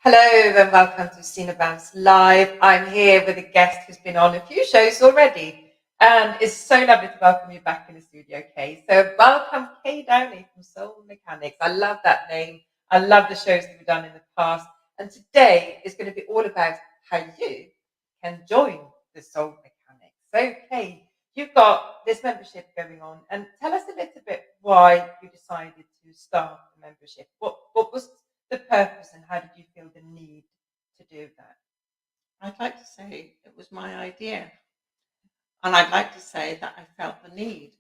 Hello and welcome to Cinebounce Live. I'm here with a guest who's been on a few shows already, and it's so lovely to welcome you back in the studio, Kay. So welcome, Kay Downie from Soul Mechanics. I love that name. I love the shows that we've done in the past, and today is going to be all about how you can join the Soul Mechanics. So, Kay, you've got this membership going on, and tell us a little bit why you decided to start the membership. What was the purpose and how did you feel the need to do that? I'd like to say it was my idea. And I'd like to say that I felt the need,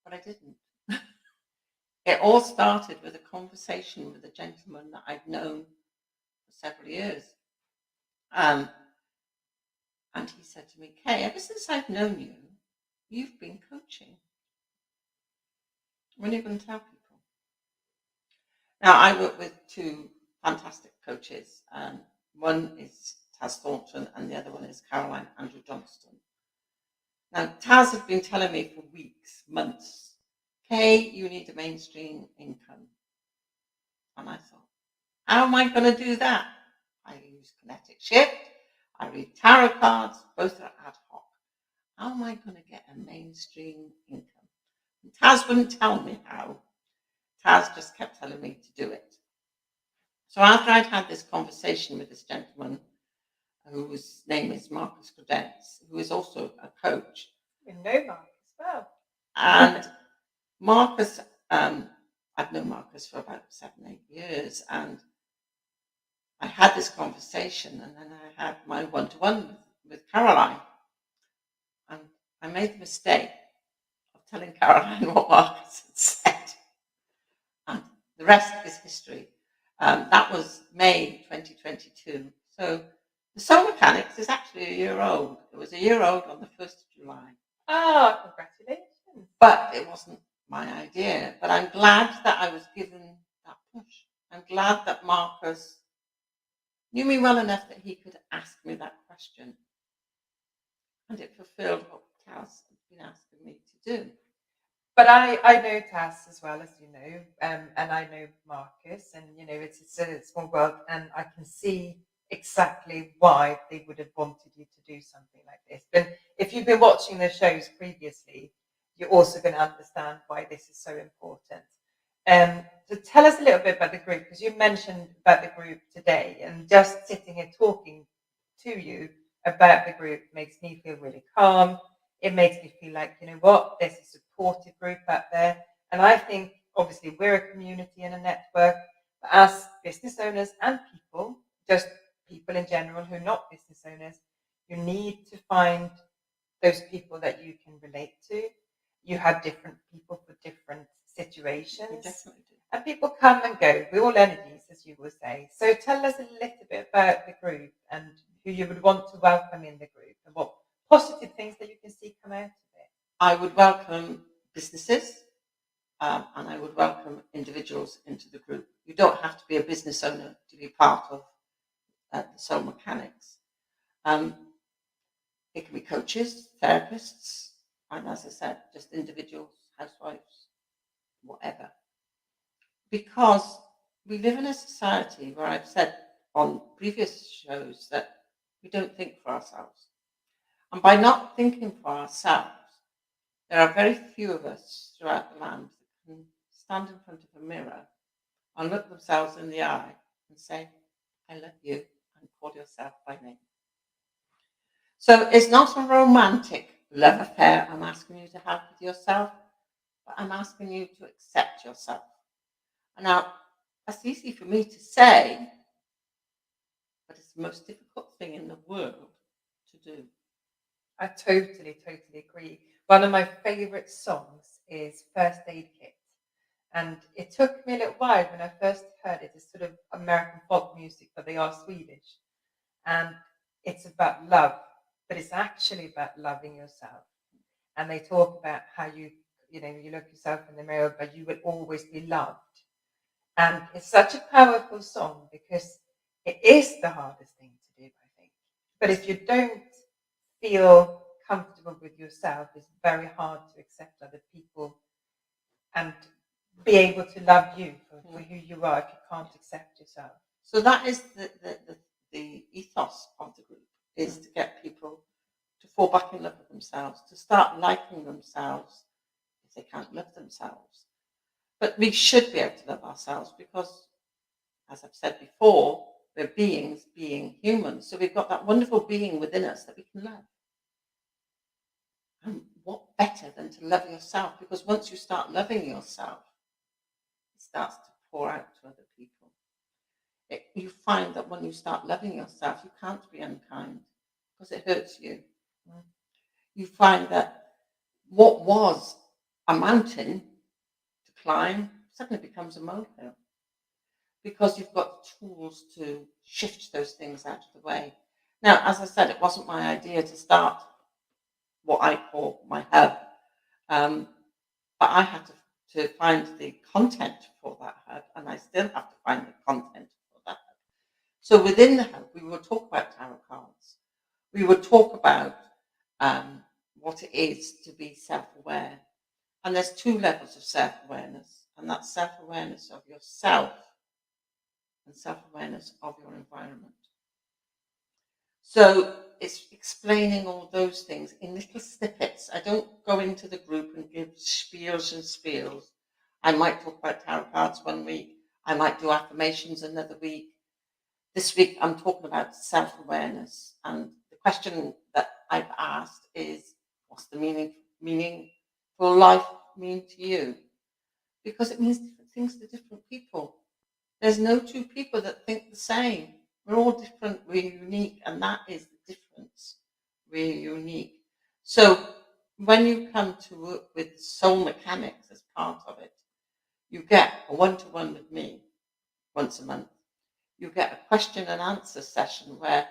but I didn't. It all started with a conversation with a gentleman that I'd known for several years. And he said to me, Kay, ever since I've known you, you've been coaching. When are you going to tell people? Now, I work with two fantastic coaches. One is Taz Thornton and the other one is Caroline Andrew Johnston. Now, Taz had been telling me for weeks, months, Kay, you need a mainstream income. And I thought, how am I going to do that? I use kinetic shift. I read tarot cards. Both are ad hoc. How am I going to get a mainstream income? And Taz wouldn't tell me how. Taz just kept telling me to do it. So after I'd had this conversation with this gentleman, whose name is Marcus Credence, who is also a coach. We know Marcus well. And Marcus, I've known Marcus for about 7-8 years, and I had this conversation, and then I had my one-to-one with Caroline. And I made the mistake of telling Caroline what Marcus had said. And the rest is history. That was May 2022. So the Soul Mechanics is actually a year old. It was a year old on the 1st of July. Oh, congratulations. But it wasn't my idea. But I'm glad that I was given that push. I'm glad that Marcus knew me well enough that he could ask me that question. And it fulfilled what Taz had been asking me to do. But I know Taz as well, as you know, and I know Marcus, and it's a small world, and I can see exactly why they would have wanted you to do something like this. But if you've been watching the shows previously, you're also going to understand why this is so important. So tell us a little bit about the group, because you mentioned about the group today, and just sitting here talking to you about the group makes me feel really calm. It makes me feel like, you know what, there's a supportive group out there. And I think, obviously, we're a community and a network. But as business owners and people, just people in general who are not business owners, you need to find those people that you can relate to. You have different people for different situations. We definitely do. And people come and go. We're all energies, as you will say. So tell us a little bit about the group and who you would want to welcome in the group and what positive things that you can see come out of it. I would welcome businesses and I would welcome individuals into the group. You don't have to be a business owner to be part of the Soul Mechanics. It can be coaches, therapists, and as I said, just individuals, housewives, whatever. Because we live in a society where I've said on previous shows that we don't think for ourselves. And by not thinking for ourselves, there are very few of us throughout the land that can stand in front of a mirror and look themselves in the eye and say, I love you, and call yourself by name. So it's not a romantic love affair I'm asking you to have with yourself, but I'm asking you to accept yourself. And now, that's easy for me to say, but it's the most difficult thing in the world to do. I totally agree. One of my favourite songs is First Aid Kit. And it took me a little while when I first heard it. It's sort of American folk music, but they are Swedish. And it's about love, but it's actually about loving yourself. And they talk about how you look yourself in the mirror, but you will always be loved. And it's such a powerful song because it is the hardest thing to do, I think. But if you don't feel comfortable with yourself, it's very hard to accept other people and be able to love you for who you are if you can't accept yourself. So that is the ethos of the group, is to get people to fall back in love with themselves, to start liking themselves if they can't love themselves. But we should be able to love ourselves because, as I've said before, we're beings being human. So we've got that wonderful being within us that we can love. And what better than to love yourself? Because once you start loving yourself, it starts to pour out to other people. You find that when you start loving yourself, you can't be unkind because it hurts you. You find that what was a mountain to climb suddenly becomes a molehill because you've got tools to shift those things out of the way. Now, as I said, it wasn't my idea to start what I call my hub, but I had to find the content for that hub, and I still have to find the content for that hub. So within the hub, we will talk about tarot cards. We will talk about what it is to be self-aware. And there's 2 levels of self-awareness, and that's self-awareness of yourself and self-awareness of your environment. So it's explaining all those things in little snippets. I don't go into the group and give spiels and spiels. I might talk about tarot cards one week. I might do affirmations another week. This week I'm talking about self-awareness. And the question that I've asked is, what's the meaningful life mean to you? Because it means different things to different people. There's no 2 people that think the same. We're all different, we're unique, and that is the difference. We're unique. So when you come to work with soul mechanics as part of it, you get a one-to-one with me once a month. You get a question and answer session where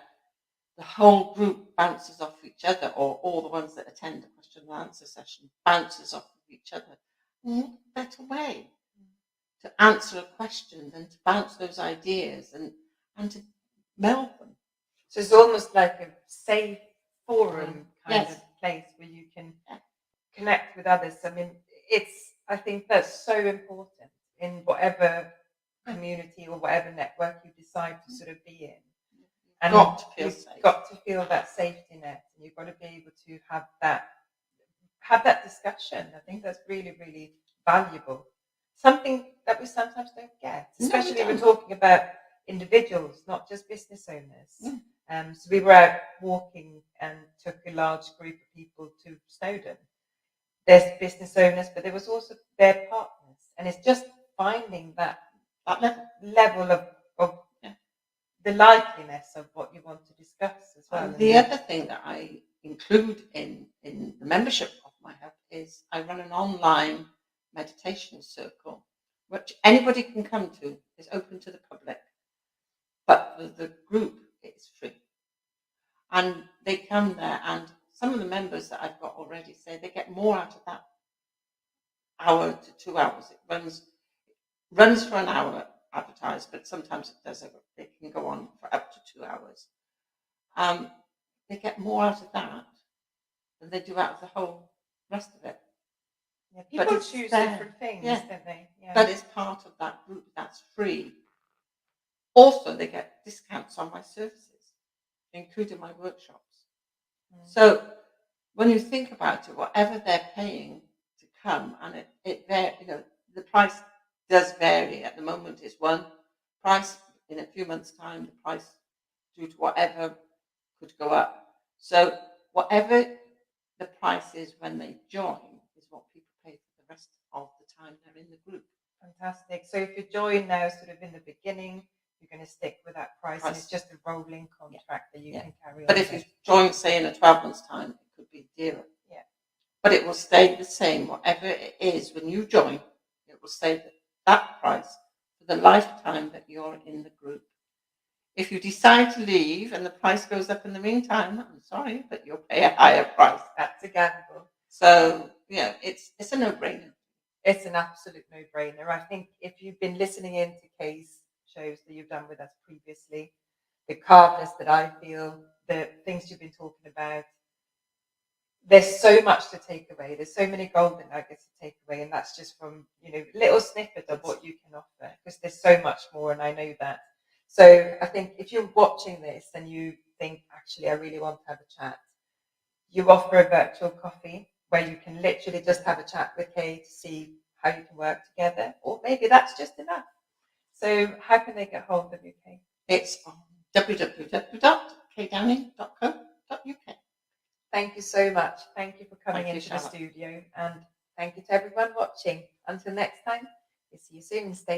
the whole group bounces off each other, or all the ones that attend a question and answer session bounces off of each other. What better way to answer a question than to bounce those ideas and to meld them? So it's almost like a safe forum kind of place where you can connect with others. I mean, I think that's so important in whatever community or whatever network you decide to sort of be in. And you've got to feel that safety net, and you've got to be able to have that discussion. I think that's really, really valuable. Something that we sometimes don't get, especially when we're talking about individuals, not just business owners. So we were out walking and took a large group of people to Snowdon. There's business owners, but there was also their partners, and it's just finding that level of the likeliness of what you want to discuss as well. And the other thing that I include in the membership of my hub is I run an online meditation circle, which anybody can come to. It's open to the public, but for the group it's free. And they come there, and some of the members that I've got already say they get more out of that hour to 2 hours. It runs for an hour advertised, but sometimes it can go on for up to 2 hours. They get more out of that than they do out of the whole rest of it. Yeah, people choose different things, don't they? Yeah. But it's part of that group that's free. Also, they get discounts on my services, including my workshops. So when you think about it, whatever they're paying to come, and the price does vary. At the moment, it's one price. In a few months' time, the price, due to whatever, could go up. So whatever the price is when they join is what people pay for the rest of the time they're in the group. Fantastic. So if you join now sort of in the beginning, you're going to stick with that price. And it's just a rolling contract that you can carry on. But if you join, say, in a 12 months' time, it could be dearer. Yeah. But it will stay the same. Whatever it is, when you join, it will stay that price for the lifetime that you're in the group. If you decide to leave and the price goes up in the meantime, I'm sorry, but you'll pay a higher price. That's a gamble. So, it's a no-brainer. It's an absolute no-brainer. I think if you've been listening in to Kay's shows that you've done with us previously, the calmness that I feel, the things you've been talking about, there's so much to take away. There's so many golden nuggets to take away, and that's just from little snippet of what you can offer, because there's so much more, and I know that. So I think if you're watching this and you think, actually, I really want to have a chat, you offer a virtual coffee where you can literally just have a chat with Kay to see how you can work together, or maybe that's just enough. So how can they get hold of you, Kay? It's on www.kaydownie.co.uk. Thank you so much. Thank you for coming Thank you, into the Charlott. studio, and thank you to everyone watching. Until next time, we'll see you soon. Stay